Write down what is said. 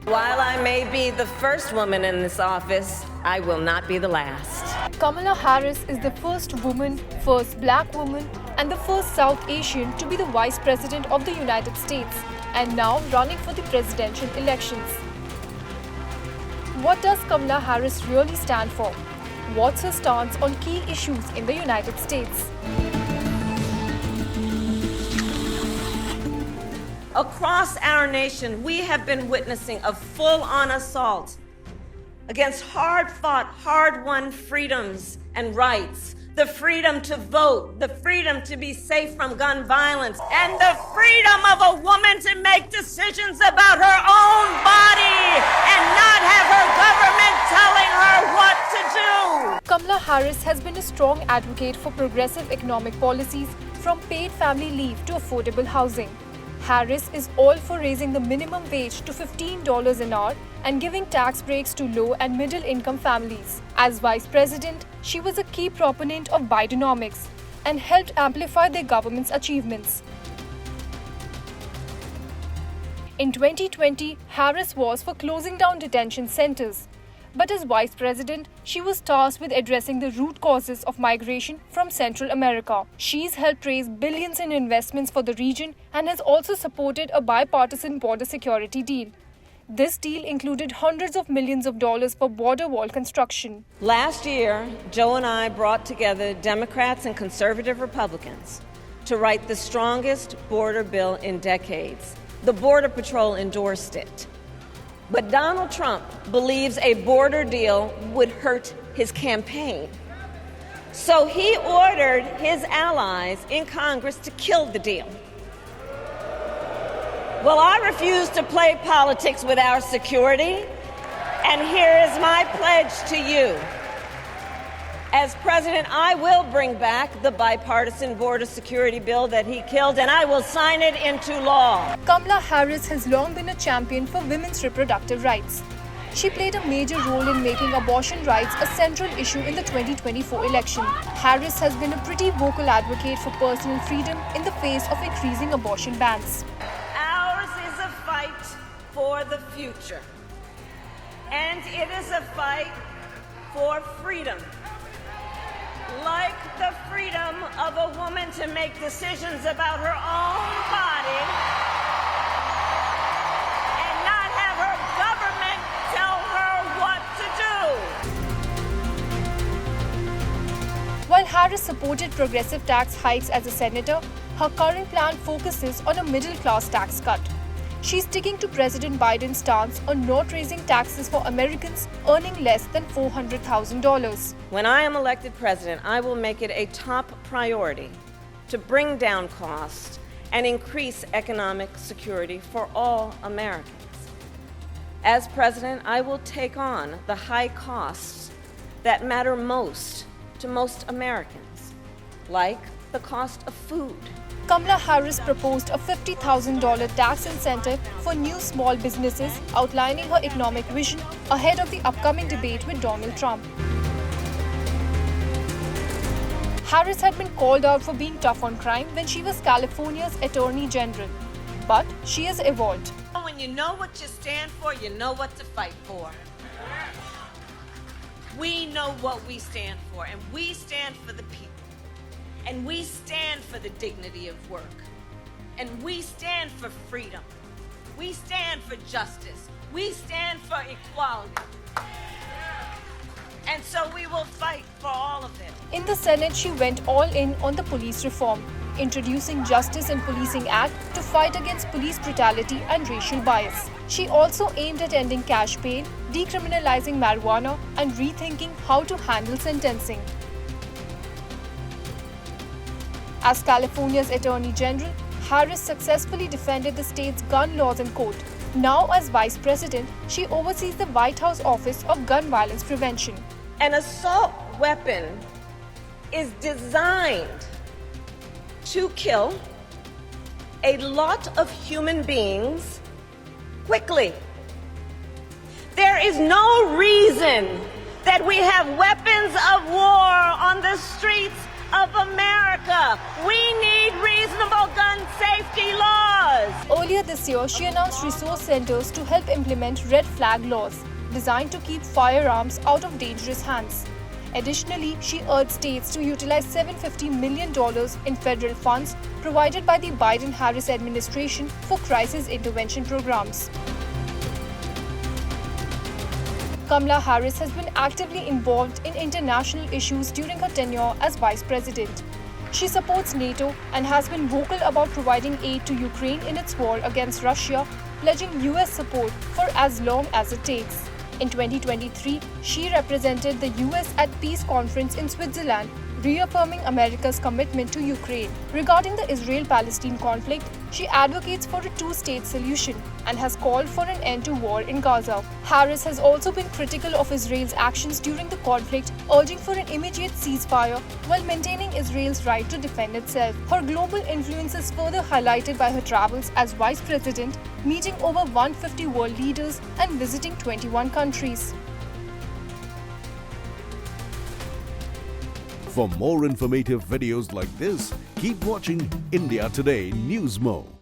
While I may be the first woman in this office, I will not be the last. Kamala Harris is the first woman, first black woman, and the first South Asian to be the Vice President of the United States, and now running for the presidential elections. What does Kamala Harris really stand for? What's her stance on key issues in the United States? Across our nation, we have been witnessing a full-on assault against hard-fought, hard-won freedoms and rights. The freedom to vote, the freedom to be safe from gun violence, and the freedom of a woman to make decisions about her own body and not have her government telling her what to do. Kamala Harris has been a strong advocate for progressive economic policies, from paid family leave to affordable housing. Harris is all for raising the minimum wage to $15 an hour and giving tax breaks to low and middle income families. As Vice President, she was a key proponent of Bidenomics and helped amplify their government's achievements. In 2020, Harris was for closing down detention centers. But as Vice President, she was tasked with addressing the root causes of migration from Central America. She's helped raise billions in investments for the region and has also supported a bipartisan border security deal. This deal included hundreds of millions of dollars for border wall construction. Last year, Joe and I brought together Democrats and conservative Republicans to write the strongest border bill in decades. The Border Patrol endorsed it. But Donald Trump believes a border deal would hurt his campaign. So he ordered his allies in Congress to kill the deal. Well, I refuse to play politics with our security, and here is my pledge to you. As president, I will bring back the bipartisan border security bill that he killed, and I will sign it into law. Kamala Harris has long been a champion for women's reproductive rights. She played a major role in making abortion rights a central issue in the 2024 election. Harris has been a pretty vocal advocate for personal freedom in the face of increasing abortion bans. Ours is a fight for the future, and it is a fight for freedom. Like the freedom of a woman to make decisions about her own body and not have her government tell her what to do. While Harris supported progressive tax hikes as a senator, her current plan focuses on a middle-class tax cut. She's sticking to President Biden's stance on not raising taxes for Americans earning less than $400,000. When I am elected president, I will make it a top priority to bring down costs and increase economic security for all Americans. As president, I will take on the high costs that matter most to most Americans, like the cost of food. Kamala Harris proposed a $50,000 tax incentive for new small businesses, outlining her economic vision ahead of the upcoming debate with Donald Trump. Harris had been called out for being tough on crime when she was California's Attorney General, but she has evolved. When you know what you stand for, you know what to fight for. We know what we stand for, and we stand for the people. And we stand for the dignity of work. And we stand for freedom. We stand for justice. We stand for equality. And so we will fight for all of it. In the Senate, she went all in on the police reform, introducing Justice in Policing Act to fight against police brutality and racial bias. She also aimed at ending cash bail, decriminalizing marijuana, and rethinking how to handle sentencing. As California's Attorney General, Harris successfully defended the state's gun laws in court. Now, as Vice President, she oversees the White House Office of Gun Violence Prevention. An assault weapon is designed to kill a lot of human beings quickly. There is no reason that we have weapons of war on the streets of America. We need reasonable gun safety laws. Earlier this this year, she announced resource centers to help implement red flag laws designed to keep firearms out of dangerous hands. Additionally, she urged states to utilize $750 million in federal funds provided by the Biden-Harris administration for crisis intervention programs. Kamala Harris has been actively involved in international issues during her tenure as vice president. She supports NATO and has been vocal about providing aid to Ukraine in its war against Russia, pledging US support for as long as it takes. In 2023, she represented the US at Peace Conference in Switzerland, reaffirming America's commitment to Ukraine. Regarding the Israel-Palestine conflict, she advocates for a two-state solution and has called for an end to war in Gaza. Harris has also been critical of Israel's actions during the conflict, urging for an immediate ceasefire while maintaining Israel's right to defend itself. Her global influence is further highlighted by her travels as vice president, meeting over 150 world leaders and visiting 21 countries. For more informative videos like this, keep watching India Today News Mo.